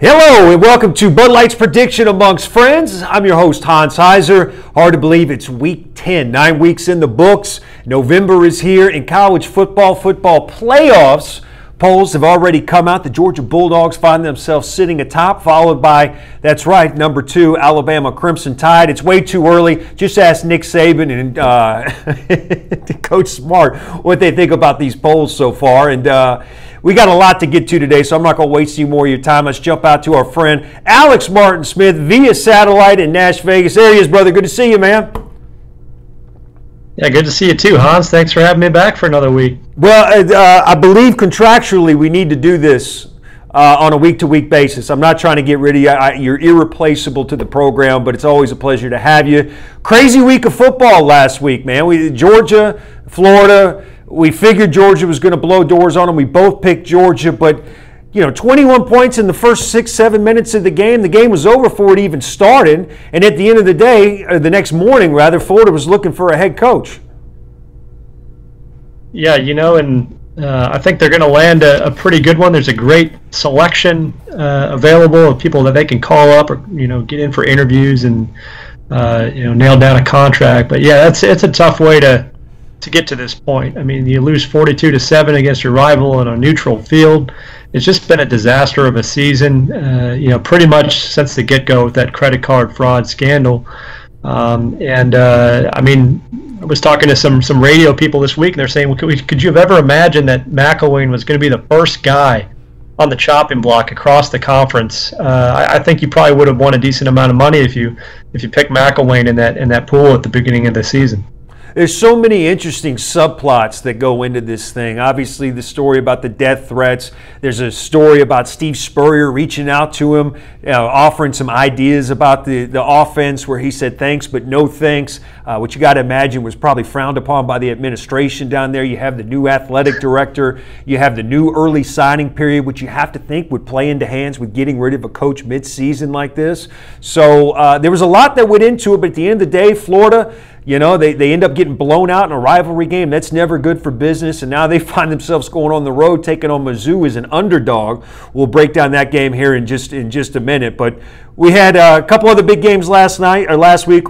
Hello and welcome to Bud Light's Prediction Amongst Friends. I'm your host, Hans Heiser. Hard to believe it's week 10, 9 weeks in the books. November is here in college football playoffs. Polls have already come out. The Georgia Bulldogs find themselves sitting atop, followed by, that's right, number 2, Alabama Crimson Tide. It's way too early. Just ask Nick Saban and Coach Smart what they think about these polls so far. And we got a lot to get to today, so I'm not going to waste any more of your time. Let's jump out to our friend Alex Martin Smith via satellite in Nash Vegas. There he is, brother. Good to see you, man. Yeah, good to see you too, Hans. Thanks for having me back for another week. Well, I believe contractually we need to do this on a week-to-week basis. I'm not trying to get rid of you. You're irreplaceable to the program, but it's always a pleasure to have you. Crazy week of football last week, man. Georgia, Florida. We figured Georgia was going to blow doors on them. We both picked Georgia, but 21 points in the first 6-7 minutes of the game. The game was over before it even started, and at the end of the day, or the next morning rather, Florida was looking for a head coach. Yeah, I think they're going to land a pretty good one. There's a great selection available of people that they can call up or get in for interviews and nail down a contract. But yeah, it's a tough way to get to this point. I mean, you lose 42-7 against your rival in a neutral field. It's just been a disaster of a season, pretty much since the get-go with that credit card fraud scandal. I was talking to some radio people this week, and they're saying, could you have ever imagined that McElwain was going to be the first guy on the chopping block across the conference? I think you probably would have won a decent amount of money if you picked McElwain in that pool at the beginning of the season. There's so many interesting subplots that go into this thing. Obviously, the story about the death threats. There's a story about Steve Spurrier reaching out to him, offering some ideas about the offense where he said thanks but no thanks, which you got to imagine was probably frowned upon by the administration down there. You have the new athletic director. You have the new early signing period, which you have to think would play into hands with getting rid of a coach mid-season like this. So there was a lot that went into it, but at the end of the day, Florida, they end up getting blown out in a rivalry game. That's never good for business. And now they find themselves going on the road, taking on Mizzou as an underdog. We'll break down that game here in just a minute. But we had a couple other big games last week.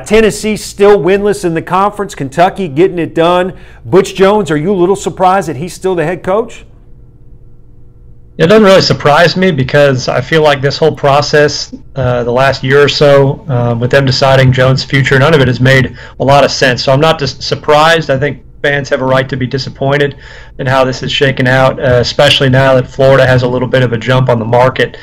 Tennessee still winless in the conference. Kentucky getting it done. Butch Jones, are you a little surprised that he's still the head coach? It doesn't really surprise me because I feel like this whole process, the last year or so, with them deciding Jones' future, none of it has made a lot of sense. So I'm not just surprised. I think fans have a right to be disappointed in how this is shaken out, especially now that Florida has a little bit of a jump on the market.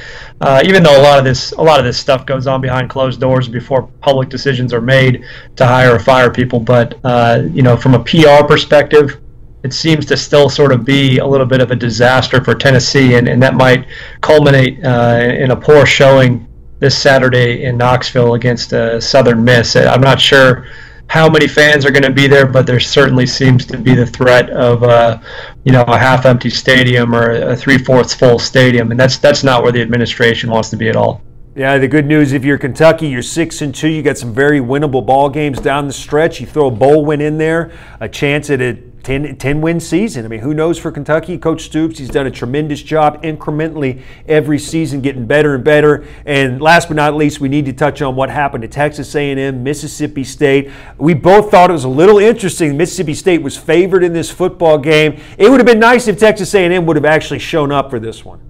Even though a lot of this stuff goes on behind closed doors before public decisions are made to hire or fire people. But from a PR perspective, it seems to still sort of be a little bit of a disaster for Tennessee, and that might culminate in a poor showing this Saturday in Knoxville against Southern Miss. I'm not sure how many fans are going to be there, but there certainly seems to be the threat of a half-empty stadium or a 3/4 full stadium, and that's not where the administration wants to be at all. Yeah, the good news, if you're Kentucky, you're 6-2. You got some very winnable ball games down the stretch. You throw a bowl win in there, a chance at a 10-win season. I mean, who knows for Kentucky? Coach Stoops, he's done a tremendous job incrementally every season, getting better and better. And last but not least, we need to touch on what happened to Texas A&M, Mississippi State. We both thought it was a little interesting. Mississippi State was favored in this football game. It would have been nice if Texas A&M would have actually shown up for this one.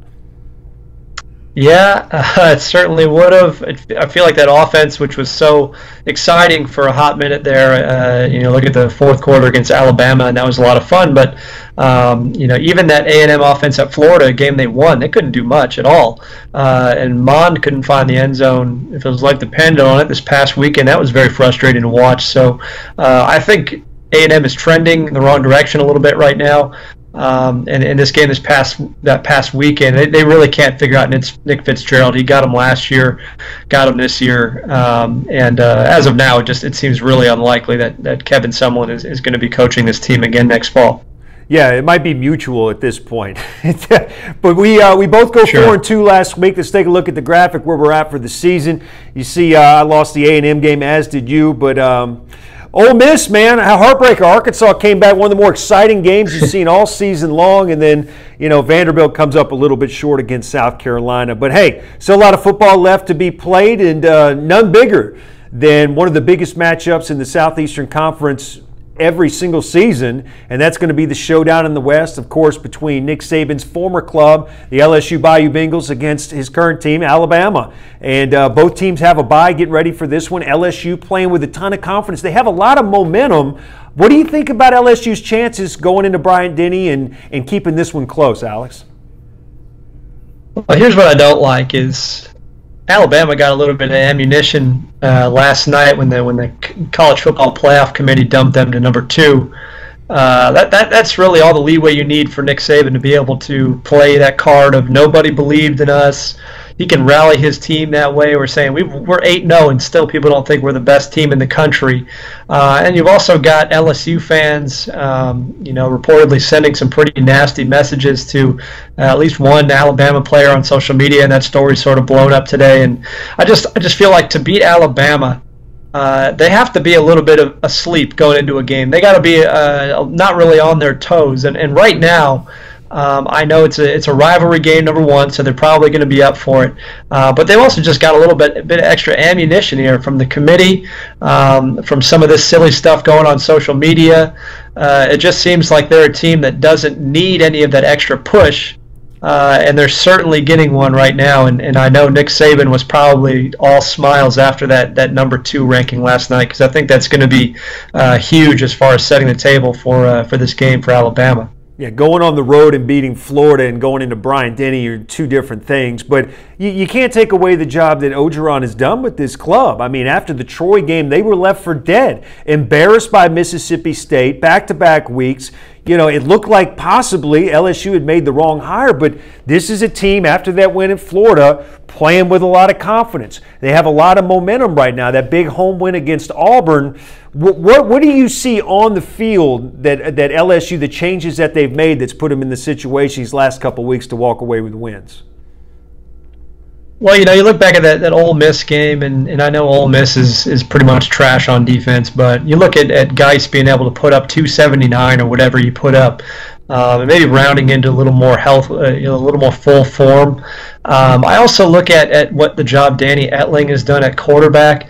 Yeah, it certainly would have. I feel like that offense, which was so exciting for a hot minute there, look at the fourth quarter against Alabama, and that was a lot of fun. But, even that A&M offense at Florida, a game they won, they couldn't do much at all. And Mond couldn't find the end zone. If it was like dependent on it this past weekend, that was very frustrating to watch. So I think A&M is trending in the wrong direction a little bit right now. And in this game, that past weekend, they really can't figure out Nick Fitzgerald. He got him last year, got him this year, and as of now, it seems really unlikely that Kevin Sumlin is going to be coaching this team again next fall. Yeah, it might be mutual at this point. But we both go 4-2 last week. Let's take a look at the graphic where we're at for the season. You see, I lost the A&M game, as did you, but Ole Miss, man, a heartbreaker. Arkansas came back, one of the more exciting games you've seen all season long, and then, Vanderbilt comes up a little bit short against South Carolina. But hey, still a lot of football left to be played, and none bigger than one of the biggest matchups in the Southeastern Conference every single season, and that's going to be the showdown in the West, of course, between Nick Saban's former club, the LSU Bayou Bengals, against his current team, Alabama. And both teams have a bye, getting ready for this one. LSU playing with a ton of confidence. They have a lot of momentum. What do you think about LSU's chances going into Bryant-Denny and keeping this one close, Alex? Well, here's what I don't like is Alabama got a little bit of ammunition last night when the College Football Playoff Committee dumped them to number 2. That's really all the leeway you need for Nick Saban to be able to play that card of nobody believed in us. He can rally his team that way. We're saying we're 8-0 and still people don't think we're the best team in the country. And you've also got LSU fans, reportedly sending some pretty nasty messages to at least one Alabama player on social media, and that story's sort of blown up today. And I just feel like to beat Alabama, they have to be a little bit of asleep going into a game. They got to be not really on their toes. And right now, I know it's a rivalry game, number one, so they're probably going to be up for it. But they've also just got a little bit of extra ammunition here from the committee, from some of this silly stuff going on social media. It just seems like they're a team that doesn't need any of that extra push. And they're certainly getting one right now, and I know Nick Saban was probably all smiles after that number 2 ranking last night, because I think that's going to be huge as far as setting the table for this game for Alabama. Yeah, going on the road and beating Florida and going into Bryant-Denny are two different things. But you can't take away the job that Orgeron has done with this club. I mean, after the Troy game, they were left for dead. Embarrassed by Mississippi State, back-to-back weeks. It looked like possibly LSU had made the wrong hire, but this is a team, after that win in Florida, playing with a lot of confidence. They have a lot of momentum right now. That big home win against Auburn. What do you see on the field that LSU, the changes that they've made that's put them in the situation these last couple of weeks to walk away with wins? Well, you look back at that Ole Miss game, and I know Ole Miss is pretty much trash on defense, but you look at Geis being able to put up 279 or whatever you put up, and maybe rounding into a little more health, a little more full form. I also look at what the job Danny Etling has done at quarterback.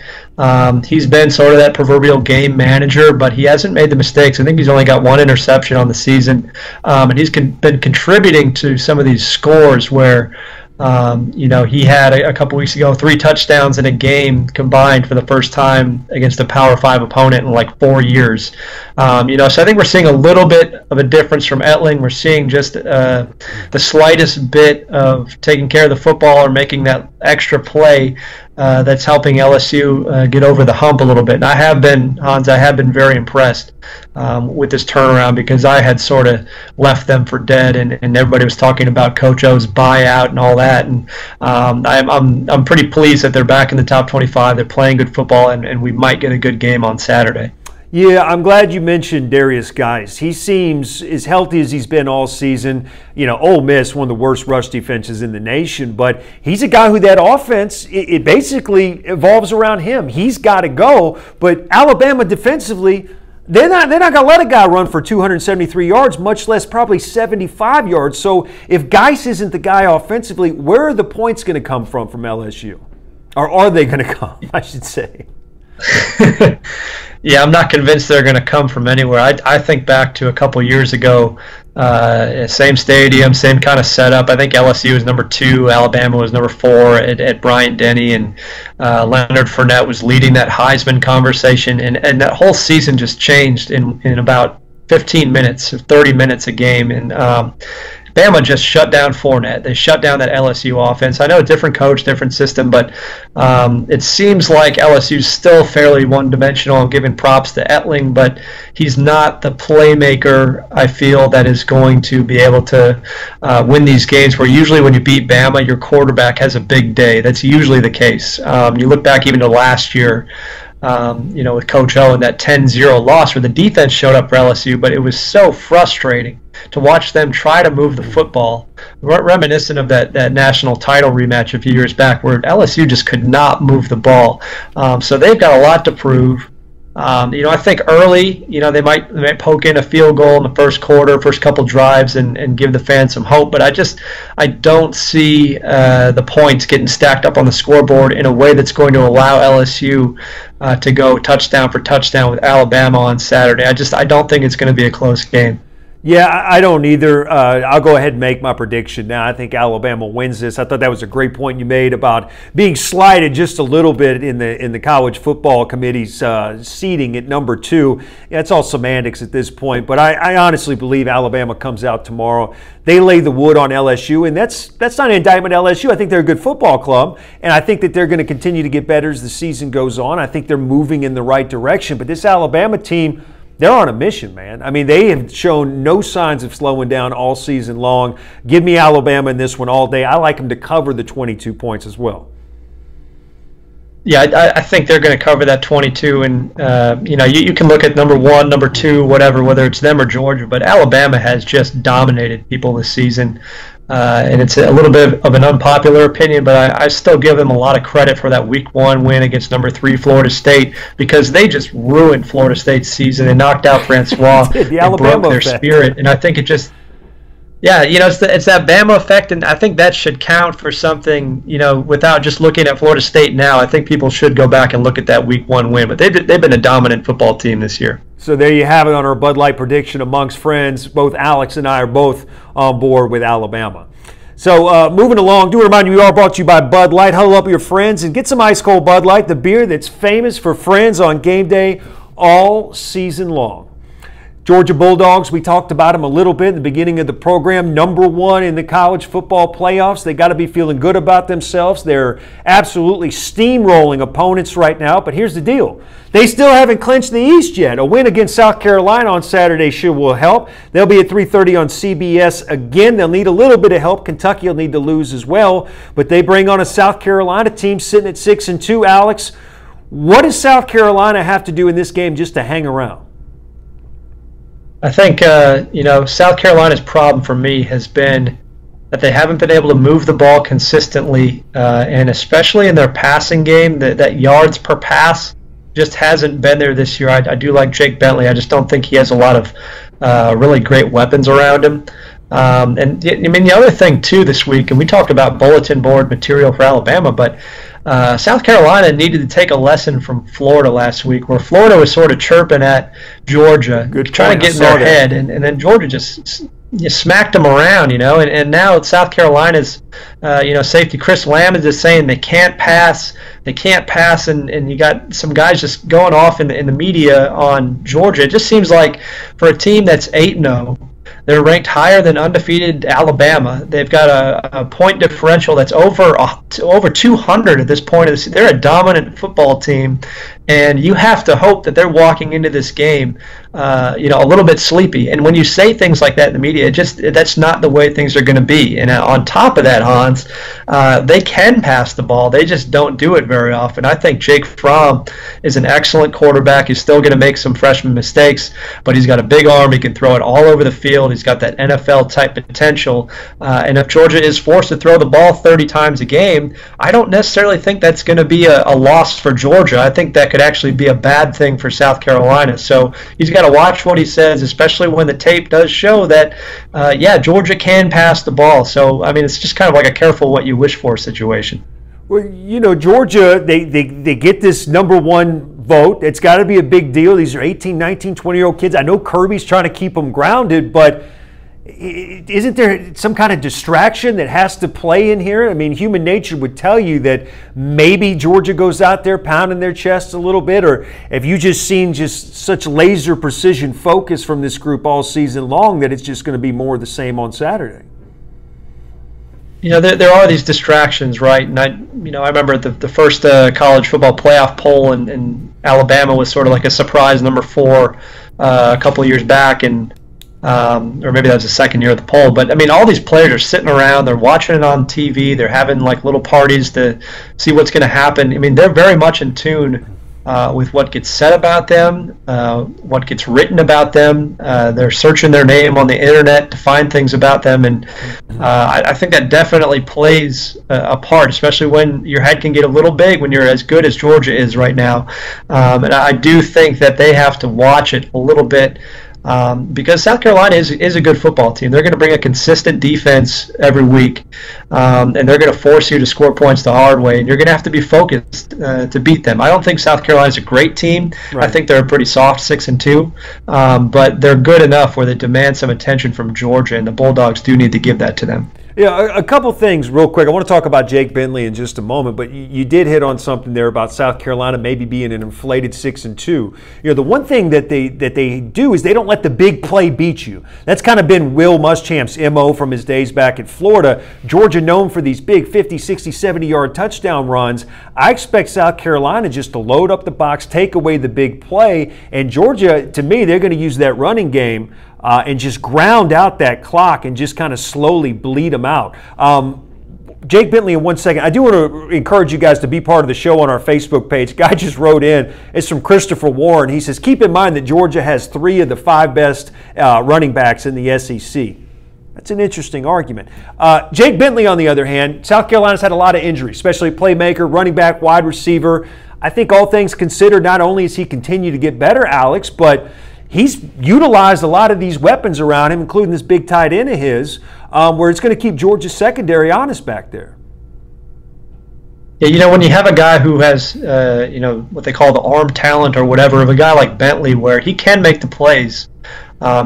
He's been sort of that proverbial game manager, but he hasn't made the mistakes. I think he's only got 1 interception on the season, and he's been contributing to some of these scores where he had a couple weeks ago 3 touchdowns in a game combined for the first time against a Power 5 opponent in like 4 years. So I think we're seeing a little bit of a difference from Etling. We're seeing just the slightest bit of taking care of the football or making that extra play that's helping LSU get over the hump a little bit. And I have been very impressed with this turnaround, because I had sort of left them for dead, and everybody was talking about Coach O's buyout and all that. And I'm pretty pleased that they're back in the top 25. They're playing good football, and we might get a good game on Saturday. Yeah, I'm glad you mentioned Darius Geis. He seems as healthy as he's been all season. Ole Miss, one of the worst rush defenses in the nation, but he's a guy who that offense, it basically evolves around him. He's got to go, but Alabama defensively, they're not going to let a guy run for 273 yards, much less probably 75 yards. So if Geis isn't the guy offensively, where are the points going to come from LSU? Or are they going to come, I should say? Yeah, I'm not convinced they're going to come from anywhere. I think back to a couple years ago, same stadium, same kind of setup. I think LSU was number 2, Alabama was number 4 at Bryant-Denny, and Leonard Fournette was leading that Heisman conversation, and that whole season just changed in about 15 minutes, 30 minutes a game, and Bama just shut down Fournette. They shut down that LSU offense. I know a different coach, different system, but it seems like LSU's still fairly one-dimensional. I'm giving props to Etling, but he's not the playmaker, I feel, that is going to be able to win these games, where usually when you beat Bama, your quarterback has a big day. That's usually the case. You look back even to last year, with Coach O and that 10-0 loss where the defense showed up for LSU, but it was so frustrating to watch them try to move the football, reminiscent of that national title rematch a few years back where LSU just could not move the ball. So they've got a lot to prove. I think early, they might poke in a field goal in the first quarter, first couple drives, and give the fans some hope. But I don't see the points getting stacked up on the scoreboard in a way that's going to allow LSU to go touchdown for touchdown with Alabama on Saturday. I don't think it's going to be a close game. Yeah, I don't either. I'll go ahead and make my prediction now. I think Alabama wins this. I thought that was a great point you made about being slighted just a little bit in the college football committee's seating at number 2. Yeah, it's all semantics at this point, but I honestly believe Alabama comes out tomorrow. They lay the wood on LSU, and that's not an indictment of LSU. I think they're a good football club, and I think that they're going to continue to get better as the season goes on. I think they're moving in the right direction, but this Alabama team, they're on a mission, man. I mean, they have shown no signs of slowing down all season long. Give me Alabama in this one all day. I like them to cover the 22 points as well. Yeah, I think they're going to cover that 22, and you can look at number 1, number 2, whether it's them or Georgia, but Alabama has just dominated people this season. And it's a little bit of an unpopular opinion, but I still give them a lot of credit for that Week 1 win against number 3 Florida State, because they just ruined Florida State's season and knocked out Francois and broke their spirit. And I think it just, it's that Bama effect, and I think that should count for something, without just looking at Florida State now. I think people should go back and look at that Week 1 win, but they've been a dominant football team this year. So there you have it on our Bud Light prediction amongst friends. Both Alex and I are both on board with Alabama. So moving along, do remind you, we are brought to you by Bud Light. Huddle up with your friends and get some ice cold Bud Light, the beer that's famous for friends on game day all season long. Georgia Bulldogs, we talked about them a little bit at the beginning of the program. Number 1 in the college football playoffs. They got to be feeling good about themselves. They're absolutely steamrolling opponents right now. But here's the deal. They still haven't clinched the East yet. A win against South Carolina on Saturday sure will help. They'll be at 3:30 on CBS again. They'll need a little bit of help. Kentucky will need to lose as well. But they bring on a South Carolina team sitting at 6-2. Alex, what does South Carolina have to do in this game just to hang around? I think, South Carolina's problem for me has been that they haven't been able to move the ball consistently, and especially in their passing game, that yards per pass just hasn't been there this year. I do like Jake Bentley. I just don't think he has a lot of really great weapons around him. The other thing, too, this week, and we talked about bulletin board material for Alabama, but South Carolina needed to take a lesson from Florida last week, where Florida was sort of chirping at Georgia, trying to get in their head, and then Georgia just smacked them around, and now South Carolina's, safety Chris Lamb is just saying they can't pass, and you got some guys just going off in the media on Georgia. It just seems like for a team that's 8-0, they're ranked higher than undefeated Alabama. They've got a point differential that's over 200 at this point of the season. They're a dominant football team, and you have to hope that they're walking into this game, a little bit sleepy. And when you say things like that in the media, that's not the way things are going to be. And on top of that, Hans, they can pass the ball. They just don't do it very often. I think Jake Fromm is an excellent quarterback. He's still going to make some freshman mistakes, but he's got a big arm. He can throw it all over the field. He's got that NFL-type potential. And if Georgia is forced to throw the ball 30 times a game, I don't necessarily think that's going to be a loss for Georgia. I think that could actually be a bad thing for South Carolina. So he's got to watch what he says, especially when the tape does show that, Georgia can pass the ball. So, it's just kind of like a careful what you wish for situation. Well, Georgia, they get this number 1 vote. It's got to be a big deal. These are 18, 19, 20-year-old kids. I know Kirby's trying to keep them grounded, but isn't there some kind of distraction that has to play in here? Human nature would tell you that maybe Georgia goes out there pounding their chest a little bit, or have you just seen just such laser precision focus from this group all season long that it's just going to be more of the same on Saturday? There are these distractions, right? And I remember the first college football playoff poll, and Alabama was sort of like a surprise number 4 a couple of years back, and or maybe that was the second year of the poll. But all these players are sitting around, they're watching it on TV, they're having like little parties to see what's going to happen. They're very much in tune with what gets said about them, what gets written about them. They're searching their name on the internet to find things about them, and I think that definitely plays a part, especially when your head can get a little big when you're as good as Georgia is right now. And I do think that they have to watch it a little bit. Because South Carolina is a good football team. They're going to bring a consistent defense every week, and they're going to force you to score points the hard way, and you're going to have to be focused to beat them. I don't think South Carolina's a great team. Right. I think they're a pretty soft 6-2, but they're good enough where they demand some attention from Georgia, and the Bulldogs do need to give that to them. Yeah, a couple things real quick. I want to talk about Jake Bentley in just a moment, but you did hit on something there about South Carolina maybe being an inflated 6-2. The one thing that they do is they don't let the big play beat you. That's kind of been Will Muschamp's MO from his days back at Florida. Georgia known for these big 50, 60, 70-yard touchdown runs. I expect South Carolina just to load up the box, take away the big play, and Georgia, to me, they're going to use that running game and just ground out that clock and just kind of slowly bleed them out. Jake Bentley, in 1 second. I do want to encourage you guys to be part of the show on our Facebook page. Guy just wrote in. It's from Christopher Warren. He says, keep in mind that Georgia has 3 of the 5 best running backs in the SEC. That's an interesting argument. Jake Bentley, on the other hand, South Carolina's had a lot of injuries, especially playmaker, running back, wide receiver. I think all things considered, not only has he continued to get better, Alex, but he's utilized a lot of these weapons around him, including this big tight end of his, where it's going to keep Georgia's secondary honest back there. Yeah, when you have a guy who has, what they call the arm talent or whatever of a guy like Bentley, where he can make the plays,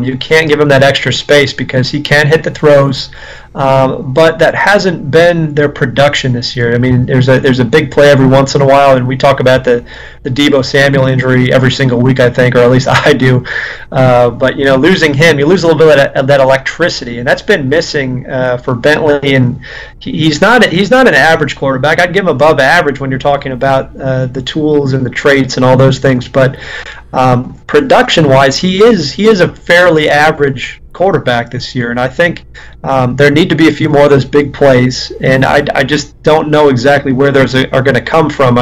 you can't give him that extra space because he can hit the throws, but that hasn't been their production this year. I mean, there's a big play every once in a while, and we talk about the Deebo Samuel injury every single week, I think, or at least I do. But losing him, you lose a little bit of that electricity, and that's been missing for Bentley. And he's not an average quarterback. I'd give him above average when you're talking about the tools and the traits and all those things, but production-wise, he is a fairly average quarterback this year, and I think there need to be a few more of those big plays, and I just don't know exactly where those are going to come from.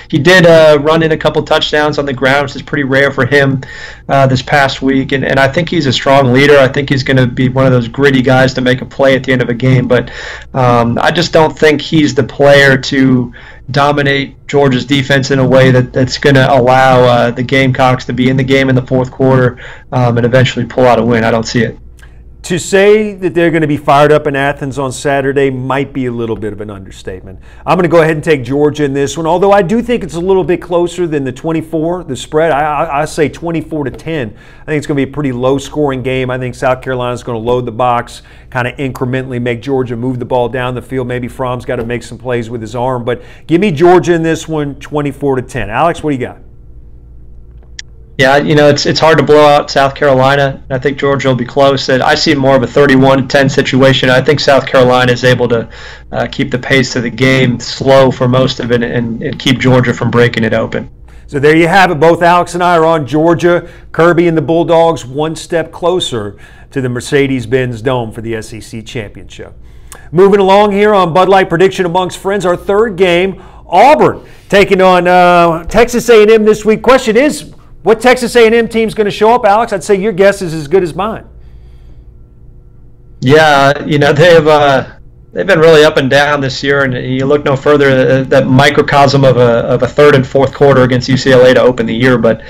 He did run in a couple touchdowns on the ground, which is pretty rare for him this past week, and I think he's a strong leader. I think he's going to be one of those gritty guys to make a play at the end of a game, but I just don't think he's the player to dominate Georgia's defense in a way that's going to allow the Gamecocks to be in the game in the fourth quarter and eventually pull out a win. I don't see it. To say that they're going to be fired up in Athens on Saturday might be a little bit of an understatement. I'm going to go ahead and take Georgia in this one, although I do think it's a little bit closer than the 24, the spread. I say 24-10. I think it's going to be a pretty low-scoring game. I think South Carolina's going to load the box, kind of incrementally make Georgia move the ball down the field. Maybe Fromm's got to make some plays with his arm, but give me Georgia in this one, 24-10. Alex, what do you got? Yeah, it's hard to blow out South Carolina. I think Georgia will be close. I see more of a 31-10 situation. I think South Carolina is able to keep the pace of the game slow for most of it and keep Georgia from breaking it open. So there you have it. Both Alex and I are on Georgia. Kirby and the Bulldogs one step closer to the Mercedes-Benz Dome for the SEC Championship. Moving along here on Bud Light Prediction Amongst Friends, our third game, Auburn taking on Texas A&M this week. Question is, what Texas A&M team's going to show up, Alex? I'd say your guess is as good as mine. Yeah, they've been really up and down this year, and you look no further that microcosm of a third and fourth quarter against UCLA to open the year. But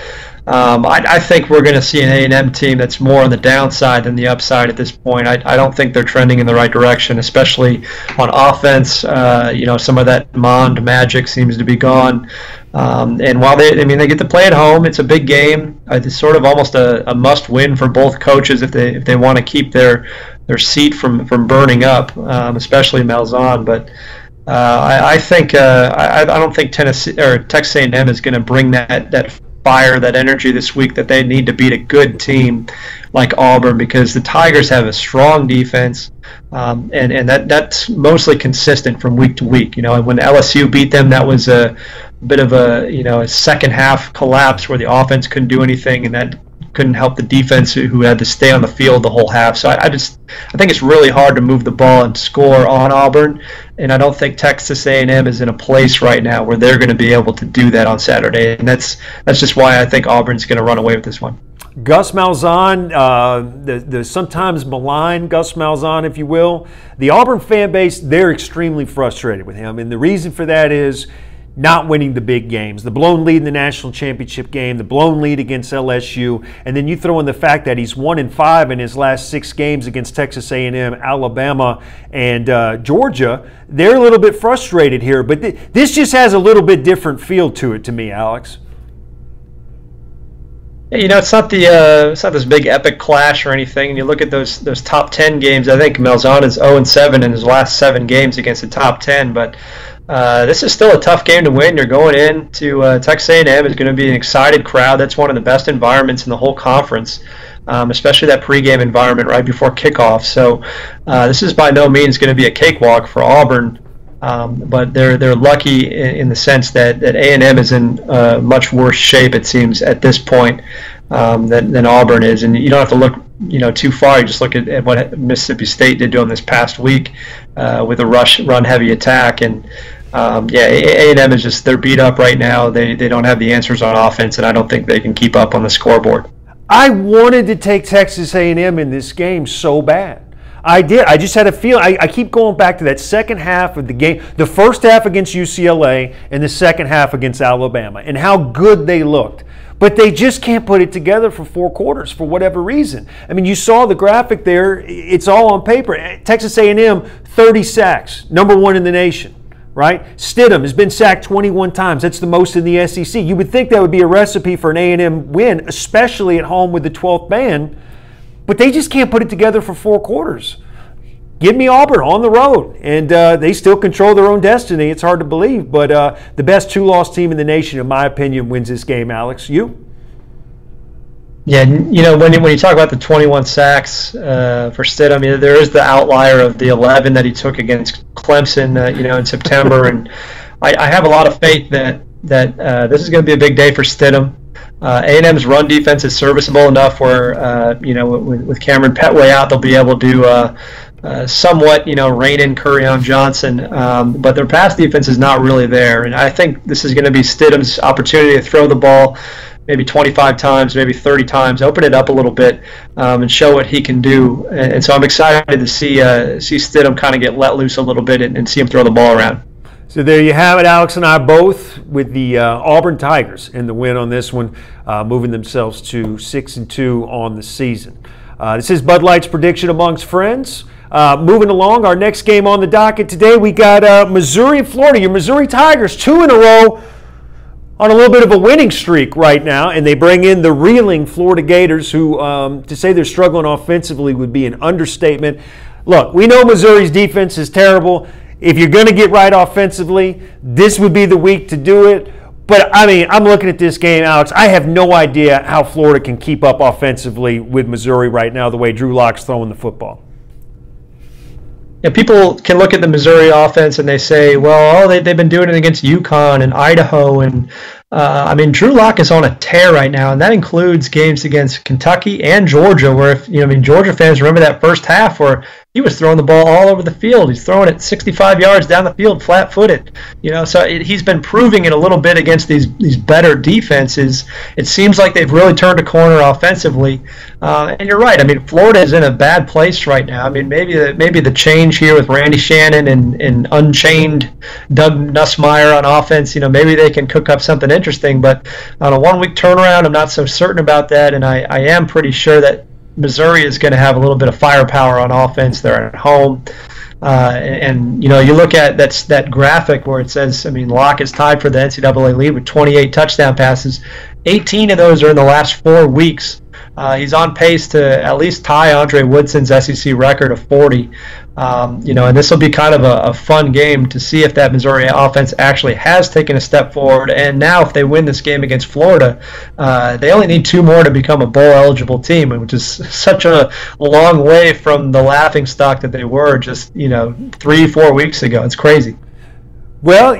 I think we're going to see an A&M team that's more on the downside than the upside at this point. I don't think they're trending in the right direction, especially on offense. Some of that Mond magic seems to be gone. And while they get to play at home, it's a big game. It's sort of almost a must-win for both coaches if they want to keep their seat from burning up, especially Malzahn. But I don't think Tennessee or Texas A&M is going to bring that fire, that energy this week that they need to beat a good team like Auburn, because the Tigers have a strong defense, and that's mostly consistent from week to week. When LSU beat them, that was a bit of a second half collapse where the offense couldn't do anything, and that couldn't help the defense who had to stay on the field the whole half. So I think it's really hard to move the ball and score on Auburn. and I don't think Texas A&M is in a place right now where they're going to be able to do that on Saturday, and that's just why I think Auburn's going to run away with this one. Gus Malzahn, the sometimes maligned Gus Malzahn, if you will, the Auburn fan base, they're extremely frustrated with him. And the reason for that is not winning the big games, the blown lead in the national championship game, the blown lead against LSU, and then you throw in the fact that he's 1-5 in his last 6 games against Texas A&M, Alabama, and Georgia. They're a little bit frustrated here, but this just has a little bit different feel to it to me, Alex. You know, it's not this big epic clash or anything. And you look at those top 10 games. I think Malzahn is 0-7 in his last 7 games against the top 10. But this is still a tough game to win. You're going into Texas A&M. It's going to be an excited crowd. That's one of the best environments in the whole conference, especially that pregame environment right before kickoff. So this is by no means going to be a cakewalk for Auburn. But they're lucky in the sense that A&M is in much worse shape, it seems, at this point than Auburn is. And you don't have to look too far. You just look at what Mississippi State did to them this past week with a run-heavy attack. And A&M is just, they're beat up right now. They don't have the answers on offense, and I don't think they can keep up on the scoreboard. I wanted to take Texas A&M in this game so bad. I did. I just had a feeling. I keep going back to that second half of the game, the first half against UCLA and the second half against Alabama, and how good they looked. But they just can't put it together for 4 quarters for whatever reason. I mean, you saw the graphic there. It's all on paper. Texas A&M, 30 sacks, #1 in the nation, right? Stidham has been sacked 21 times. That's the most in the SEC. You would think that would be a recipe for an A&M win, especially at home with the 12th man. But they just can't put it together for 4 quarters. Give me Auburn on the road, and they still control their own destiny. It's hard to believe, but the best 2-loss team in the nation, in my opinion, wins this game. Alex, you? Yeah, you know, when you talk about the 21 sacks for Stidham, there is the outlier of the 11 that he took against Clemson, in September, and I have a lot of faith that this is going to be a big day for Stidham. A&M's run defense is serviceable enough where, with Cameron Petway out, they'll be able to somewhat, rein in Currion Johnson. But their pass defense is not really there. And I think this is going to be Stidham's opportunity to throw the ball maybe 25 times, maybe 30 times, open it up a little bit, and show what he can do. And so I'm excited to see Stidham kind of get let loose a little bit and see him throw the ball around. So there you have it, Alex and I both with the Auburn Tigers in the win on this one, moving themselves to 6-2 on the season. This is Bud Light's prediction amongst friends. Moving along, our next game on the docket today, we got Missouri and Florida. Your Missouri Tigers, 2 in a row on a little bit of a winning streak right now, and they bring in the reeling Florida Gators, who to say they're struggling offensively would be an understatement. Look, we know Missouri's defense is terrible. If you're going to get right offensively, this would be the week to do it. But, I mean, I'm looking at this game, Alex. I have no idea how Florida can keep up offensively with Missouri right now, the way Drew Lock's throwing the football. Yeah, people can look at the Missouri offense and they say, well, they've been doing it against UConn and Idaho. And, Drew Lock is on a tear right now, and that includes games against Kentucky and Georgia, where, Georgia fans remember that first half where he was throwing the ball all over the field. He's throwing it 65 yards down the field, flat-footed. So he's been proving it a little bit against these better defenses. It seems like they've really turned a corner offensively. And you're right. Florida is in a bad place right now. Maybe the change here with Randy Shannon and unchained Doug Nussmeier on offense, maybe they can cook up something interesting. But on a 1-week turnaround, I'm not so certain about that. And I am pretty sure that Missouri is going to have a little bit of firepower on offense. They're at home. You look at that graphic where it says, Locke is tied for the NCAA lead with 28 touchdown passes. 18 of those are in the last 4 weeks. He's on pace to at least tie Andre Woodson's SEC record of 40. And this will be kind of a fun game to see if that Missouri offense actually has taken a step forward. And now if they win this game against Florida, they only need 2 more to become a bowl-eligible team, which is such a long way from the laughingstock that they were just, 3-4 weeks ago. It's crazy. Well,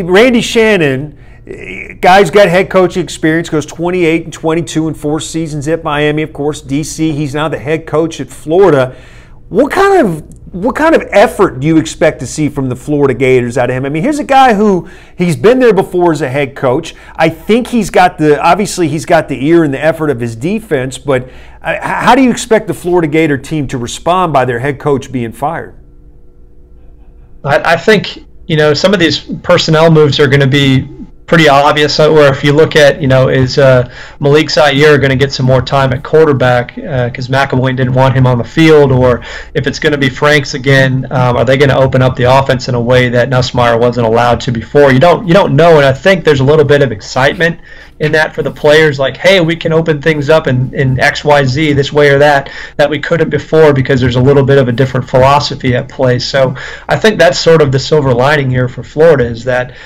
Randy Shannon, guy's got head coaching experience, goes 28-22 in 4 seasons at Miami, of course, DC. He's now the head coach at Florida. What kind of what kind of effort do you expect to see from the Florida Gators out of him? I mean, here's a guy who he's been there before as a head coach. I think obviously he's got the ear and the effort of his defense, but how do you expect the Florida Gator team to respond by their head coach being fired? I think, some of these personnel moves are going to be pretty obvious. Or if you look at, is Malik Zaire going to get some more time at quarterback because McElwain didn't want him on the field, or if it's going to be Franks again, are they going to open up the offense in a way that Nussmeier wasn't allowed to before? You don't know, and I think there's a little bit of excitement in that for the players, like, hey, we can open things up in X, Y, Z this way or that we couldn't before because there's a little bit of a different philosophy at play. So I think that's sort of the silver lining here for Florida, is that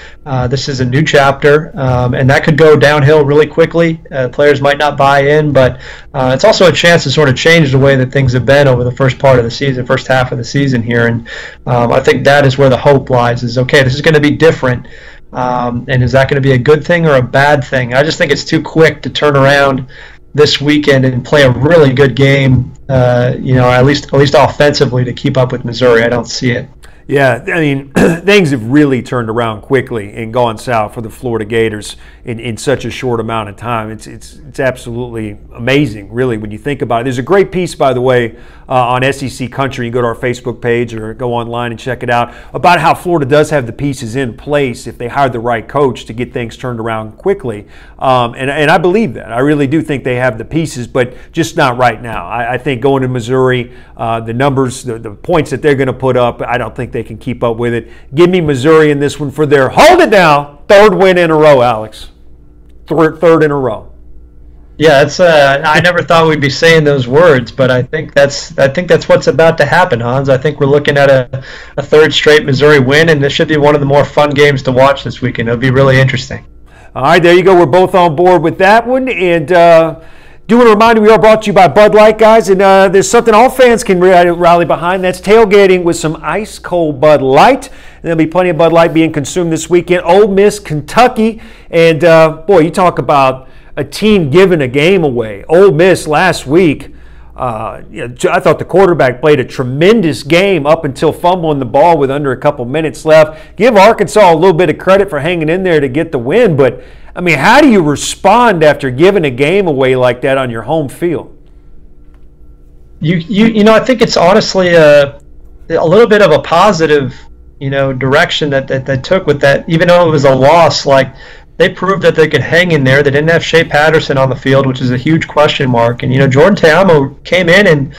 this is a new chapter, and that could go downhill really quickly. Players might not buy in, but it's also a chance to sort of change the way that things have been over the first half of the season here. And I think that is where the hope lies, is, okay, this is going to be different. And is that going to be a good thing or a bad thing? I just think it's too quick to turn around this weekend and play a really good game, at least offensively, to keep up with Missouri. I don't see it. Yeah, I mean, things have really turned around quickly and gone south for the Florida Gators in such a short amount of time. It's absolutely amazing, really, when you think about it. There's a great piece, by the way, on SEC Country. You go to our Facebook page or go online and check it out, about how Florida does have the pieces in place if they hire the right coach to get things turned around quickly. And I believe that. I really do think they have the pieces, but just not right now. I think going to Missouri, the numbers, the points that they're going to put up, I don't think they can keep up with it. Give me Missouri in this one for their, hold it now, third win in a row, Alex. Third in a row. Yeah, it's. I never thought we'd be saying those words, but I think that's what's about to happen, Hans. I think we're looking at a third straight Missouri win, and this should be one of the more fun games to watch this weekend. It'll be really interesting. All right, there you go. We're both on board with that one, and do want to remind you, we are brought to you by Bud Light, guys, and there's something all fans can rally behind. That's tailgating with some ice-cold Bud Light. And there'll be plenty of Bud Light being consumed this weekend. Ole Miss, Kentucky, and boy, you talk about a team giving a game away. Ole Miss last week, I thought the quarterback played a tremendous game up until fumbling the ball with under a couple minutes left. Give Arkansas a little bit of credit for hanging in there to get the win, but I mean, how do you respond after giving a game away like that on your home field? I think it's honestly a little bit of a positive, direction that took with that. Even though it was a loss, like, they proved that they could hang in there. They didn't have Shea Patterson on the field, which is a huge question mark. And Jordan Teamo came in and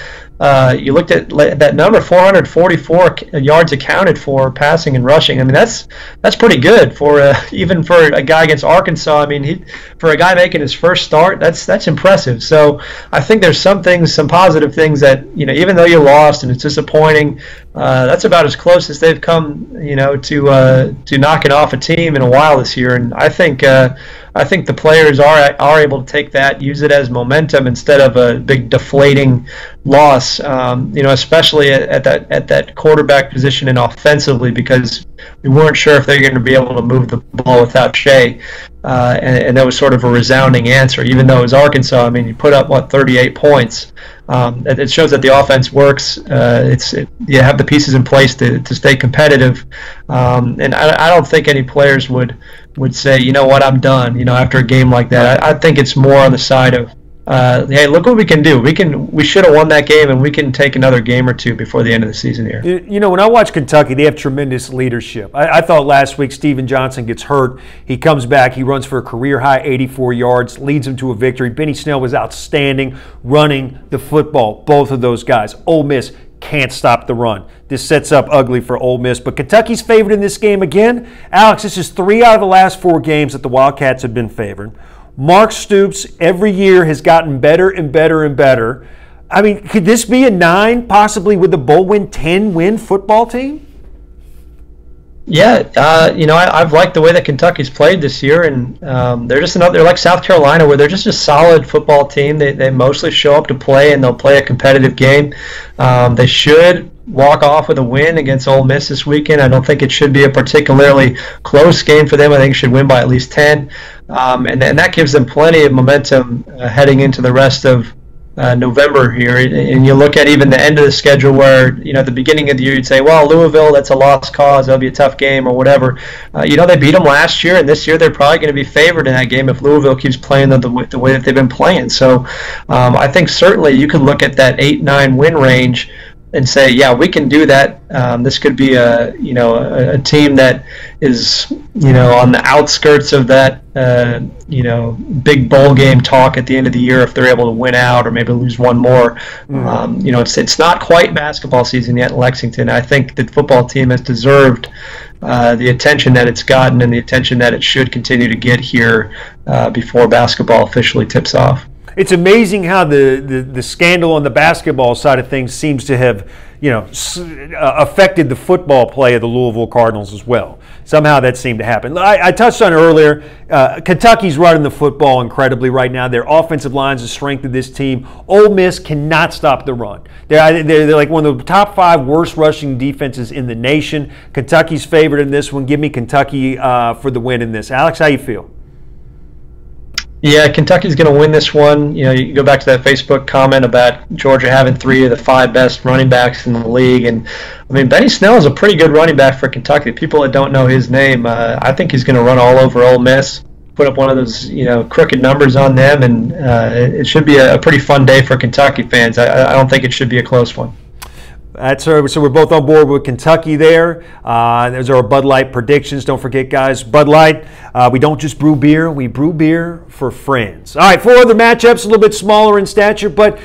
you looked at that number, 444 yards accounted for passing and rushing. I mean, that's pretty good for even for a guy against Arkansas. I mean, for a guy making his first start, that's impressive. So I think there's some positive things that even though you lost and it's disappointing, that's about as close as they've come to knocking off a team in a while this year. And I think the players are able to take that, use it as momentum instead of a big deflating loss. Especially at that quarterback position and offensively, because we weren't sure if they're going to be able to move the ball without Shea, and that was sort of a resounding answer. Even though it was Arkansas, I mean, you put up 38 points. It shows that the offense works. You have the pieces in place to stay competitive, and I don't think any players would say, you know what, I'm done. After a game like that, I think it's more on the side of, hey, look what we can do. We should have won that game, and we can take another game or two before the end of the season here. When I watch Kentucky, they have tremendous leadership. I thought last week Steven Johnson gets hurt. He comes back. He runs for a career-high 84 yards, leads them to a victory. Benny Snell was outstanding running the football, both of those guys. Ole Miss can't stop the run. This sets up ugly for Ole Miss. But Kentucky's favored in this game again. Alex, this is 3 out of the last 4 games that the Wildcats have been favored. Mark Stoops every year has gotten better and better and better. I mean, could this be a 9, possibly with the bowl win, 10-win football team? Yeah, I've liked the way that Kentucky's played this year, and they're like South Carolina, where they're just a solid football team. They mostly show up to play, and they'll play a competitive game. They should walk off with a win against Ole Miss this weekend. I don't think it should be a particularly close game for them. I think it should win by at least 10, and that gives them plenty of momentum heading into the rest of November here, and you look at even the end of the schedule where, at the beginning of the year you'd say, well, Louisville, that's a lost cause, that'll be a tough game or whatever. They beat them last year, and this year they're probably going to be favored in that game if Louisville keeps playing the way that they've been playing. So I think certainly you could look at that 8-9 win range and say, yeah, we can do that. This could be a team that is on the outskirts of that big bowl game talk at the end of the year if they're able to win out or maybe lose one more. It's not quite basketball season yet in Lexington. I think the football team has deserved the attention that it's gotten and the attention that it should continue to get here before basketball officially tips off. It's amazing how the scandal on the basketball side of things seems to have, affected the football play of the Louisville Cardinals as well. Somehow that seemed to happen. I touched on it earlier. Kentucky's running the football incredibly right now. Their offensive line's the strength of this team. Ole Miss cannot stop the run. They're like one of the top 5 worst rushing defenses in the nation. Kentucky's favored in this one. Give me Kentucky for the win in this. Alex, how you feel? Yeah, Kentucky's going to win this one. You go back to that Facebook comment about Georgia having 3 of the 5 best running backs in the league. And, Benny Snell is a pretty good running back for Kentucky. People that don't know his name, I think he's going to run all over Ole Miss, put up one of those, crooked numbers on them, and it should be a pretty fun day for Kentucky fans. I don't think it should be a close one. So we're both on board with Kentucky there. Those are our Bud Light predictions. Don't forget, guys, Bud Light, we don't just brew beer. We brew beer for friends. All right, 4 other matchups, a little bit smaller in stature, but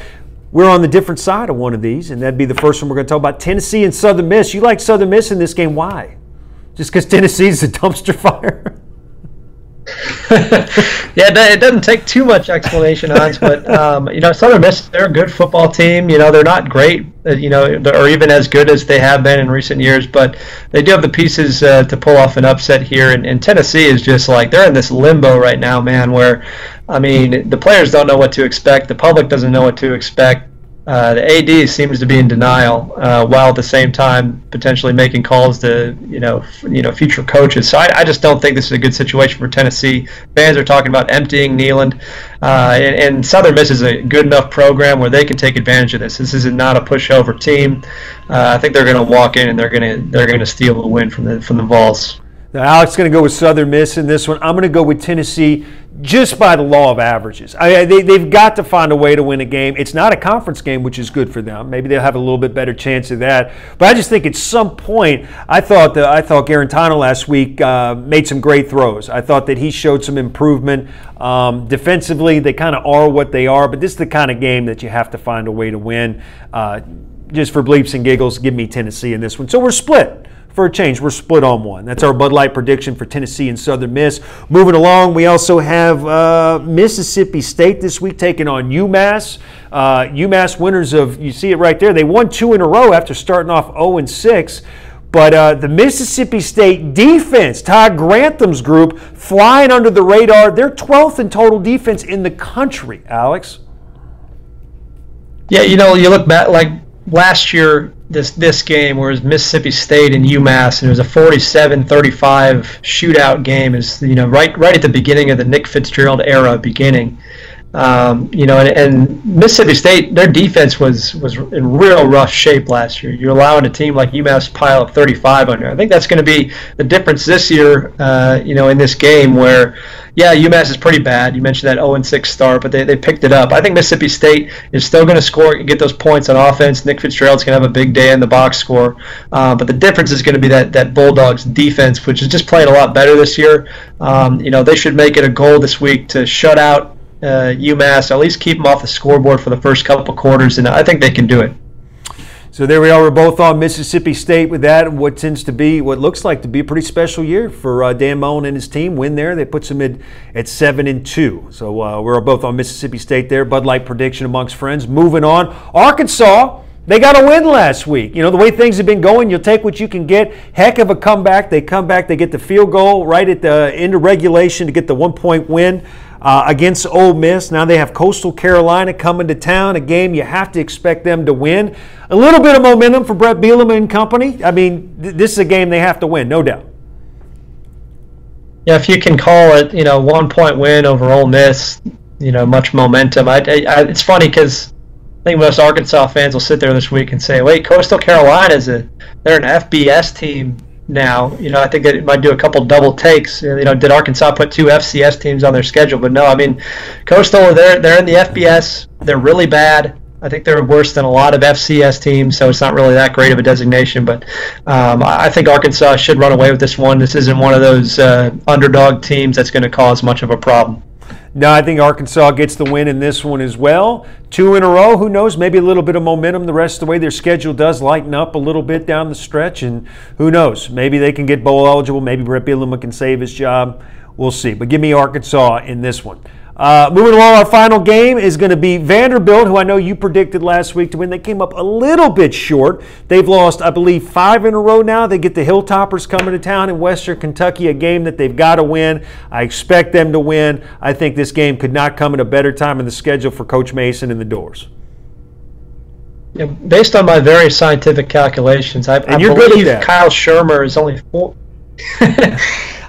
we're on the different side of one of these, and that'd be the first one we're going to talk about, Tennessee and Southern Miss. You like Southern Miss in this game. Why? Just because Tennessee's a dumpster fire? Yeah, it doesn't take too much explanation, Hans, but Southern Miss, they're a good football team. They're not great, or even as good as they have been in recent years, but they do have the pieces to pull off an upset here. And Tennessee is just like, they're in this limbo right now, man, where the players don't know what to expect, the public doesn't know what to expect. The AD seems to be in denial, while at the same time potentially making calls to future coaches. So I just don't think this is a good situation for Tennessee. Fans are talking about emptying Neyland, and Southern Miss is a good enough program where they can take advantage of this. This is not a pushover team. I think they're going to walk in and they're going to steal the win from the Vols. Now, Alex is going to go with Southern Miss in this one. I'm going to go with Tennessee just by the law of averages. They've got to find a way to win a game. It's not a conference game, which is good for them. Maybe they'll have a little bit better chance of that. But I just think at some point, I thought Garantano last week made some great throws. I thought that he showed some improvement. Defensively, they kind of are what they are, but this is the kind of game that you have to find a way to win. Just for bleeps and giggles, give me Tennessee in this one. So we're split. For a change, we're split on one. That's our Bud Light prediction for Tennessee and Southern Miss. Moving along, we also have Mississippi State this week taking on UMass. UMass winners of, you see it right there, they won 2 in a row after starting off 0-6. But the Mississippi State defense, Todd Grantham's group, flying under the radar. They're 12th in total defense in the country, Alex. Yeah, you look back, like last year, this game where Mississippi State and UMass, and it was a 47-35 shootout game. Is right at the beginning of the Nick Fitzgerald era beginning. And Mississippi State, their defense was in real rough shape last year. You're allowing a team like UMass to pile up 35 on there. I think that's going to be the difference this year, in this game where, yeah, UMass is pretty bad. You mentioned that 0-6 start, but they picked it up. I think Mississippi State is still going to score and get those points on offense. Nick Fitzgerald's going to have a big day in the box score. But the difference is going to be that Bulldogs defense, which is just playing a lot better this year. They should make it a goal this week to shut out UMass, at least keep them off the scoreboard for the first couple quarters, and I think they can do it. So there we are. We're both on Mississippi State with that, and what looks like to be a pretty special year for Dan Mullen and his team. Win there, that puts them at 7-2. So we're both on Mississippi State there. Bud Light prediction amongst friends. Moving on, Arkansas. They got a win last week. The way things have been going, you'll take what you can get. Heck of a comeback. They come back, they get the field goal right at the end of regulation to get the 1-point win against Ole Miss. Now they have Coastal Carolina coming to town, a game you have to expect them to win. A little bit of momentum for Brett Bielema and company. This is a game they have to win, no doubt. Yeah, if you can call it, 1-point win over Ole Miss, much momentum. It's funny because I think most Arkansas fans will sit there this week and say, "Wait, Coastal Carolina's they're an FBS team now." I think that it might do a couple double takes. Did Arkansas put 2 FCS teams on their schedule? But no, I mean, Coastal, they're in the FBS. They're really bad. I think they're worse than a lot of FCS teams, so it's not really that great of a designation. But I think Arkansas should run away with this one. This isn't one of those underdog teams that's going to cause much of a problem. No, I think Arkansas gets the win in this one as well. 2 in a row, who knows, maybe a little bit of momentum the rest of the way. Their schedule does lighten up a little bit down the stretch, and who knows, maybe they can get bowl eligible. Maybe Brett Bielema can save his job. We'll see. But give me Arkansas in this one. Moving along, our final game is going to be Vanderbilt, who I know you predicted last week to win. They came up a little bit short. They've lost, I believe, 5 in a row now. They get the Hilltoppers coming to town in Western Kentucky, a game that they've got to win. I expect them to win. I think this game could not come at a better time in the schedule for Coach Mason and the Doors. Yeah, based on my very scientific calculations, I believe Kyle Shermer is only 4.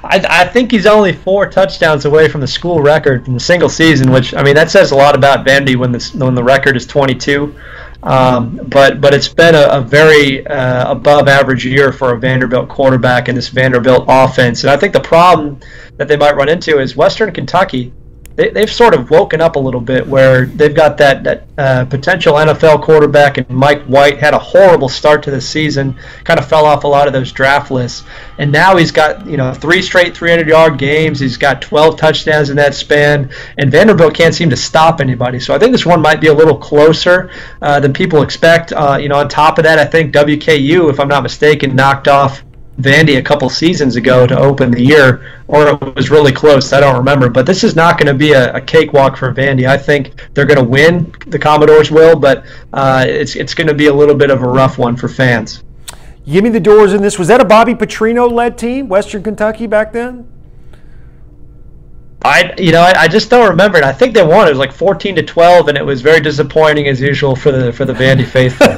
I think he's only 4 touchdowns away from the school record in a single season, which, I mean, that says a lot about Vandy when the record is 22. But it's been a very above average year for a Vanderbilt quarterback in this Vanderbilt offense. And I think the problem that they might run into is Western Kentucky. They've sort of woken up a little bit where they've got that potential NFL quarterback, and Mike White had a horrible start to the season, kind of fell off a lot of those draft lists. And now he's got 3 straight 300-yard games. He's got 12 touchdowns in that span, and Vanderbilt can't seem to stop anybody. So I think this one might be a little closer than people expect. On top of that, I think WKU, if I'm not mistaken, knocked off Vandy a couple seasons ago to open the year, or it was really close. I don't remember. But this is not going to be a cakewalk for Vandy. I think they're going to win. The Commodores will, but it's going to be a little bit of a rough one for fans. Give me the Doors in this. Was that a Bobby Petrino-led team, Western Kentucky, back then? I just don't remember it. I think they won. It was like 14-12, and it was very disappointing as usual for the Vandy faithful.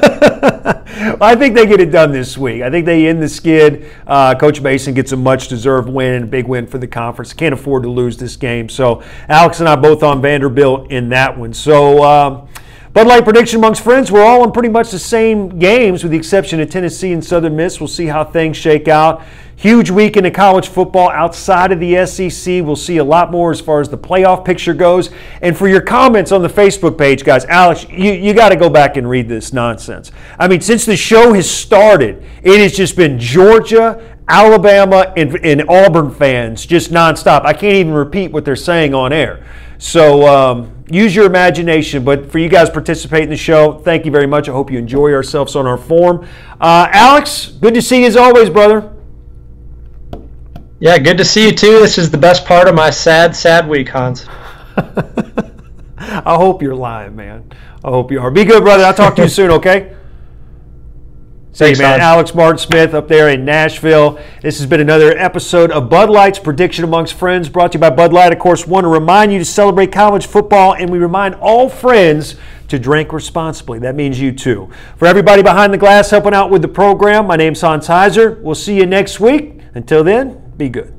I think they get it done this week. I think they end the skid. Coach Mason gets a much-deserved win and a big win for the conference. Can't afford to lose this game. So Alex and I both on Vanderbilt in that one. So Bud Light prediction amongst friends, we're all in pretty much the same games with the exception of Tennessee and Southern Miss. We'll see how things shake out. Huge weekend of college football outside of the SEC. We'll see a lot more as far as the playoff picture goes. And for your comments on the Facebook page, guys, Alex, you got to go back and read this nonsense. I mean, since the show has started, it has just been Georgia, Alabama, and Auburn fans just nonstop. I can't even repeat what they're saying on air. So use your imagination. But for you guys participating in the show, thank you very much. I hope you enjoy ourselves on our forum. Alex, good to see you as always, brother. Yeah, good to see you too. This is the best part of my sad week, Hans. I hope you're lying, man. I hope you are. Be good, brother. I'll talk to you soon, okay? See you, man. Hans. Alex Martin Smith up there in Nashville. This has been another episode of Bud Light's Prediction Amongst Friends, brought to you by Bud Light. Of course, want to remind you to celebrate college football, and we remind all friends to drink responsibly. That means you too. For everybody behind the glass helping out with the program, my name's Hans Heiser. We'll see you next week. Until then, be good.